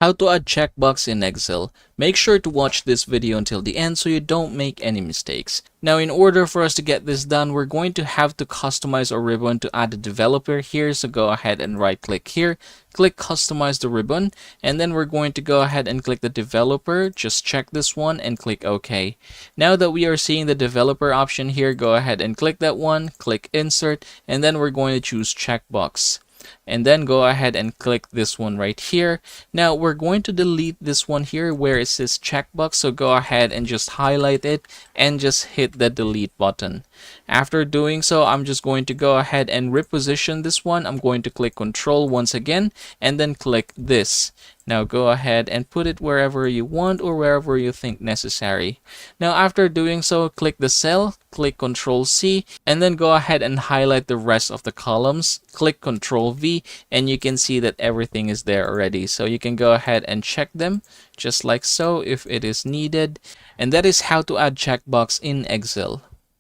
How to add checkbox in Excel. Make sure to watch this video until the end so you don't make any mistakes. Now, in order for us to get this done, we're going to have to customize our ribbon to add a developer here. So go ahead and right click here, click customize the ribbon, and then we're going to go ahead and click the developer. Just check this one and click OK. Now that we are seeing the developer option here, go ahead and click that one, click insert, and then we're going to choose checkbox. And then go ahead and click this one right here. Now we're going to delete this one here where it says checkbox, so go ahead and just highlight it and just hit the delete button. After doing so, I'm just going to go ahead and reposition this one. I'm going to click Control once again and then click this. Now go ahead and put it wherever you want or wherever you think necessary. Now after doing so, click the cell, click Control C, and then go ahead and highlight the rest of the columns. Click Control V, and you can see that everything is there already. So you can go ahead and check them just like so if it is needed. And that is how to add checkbox in Excel.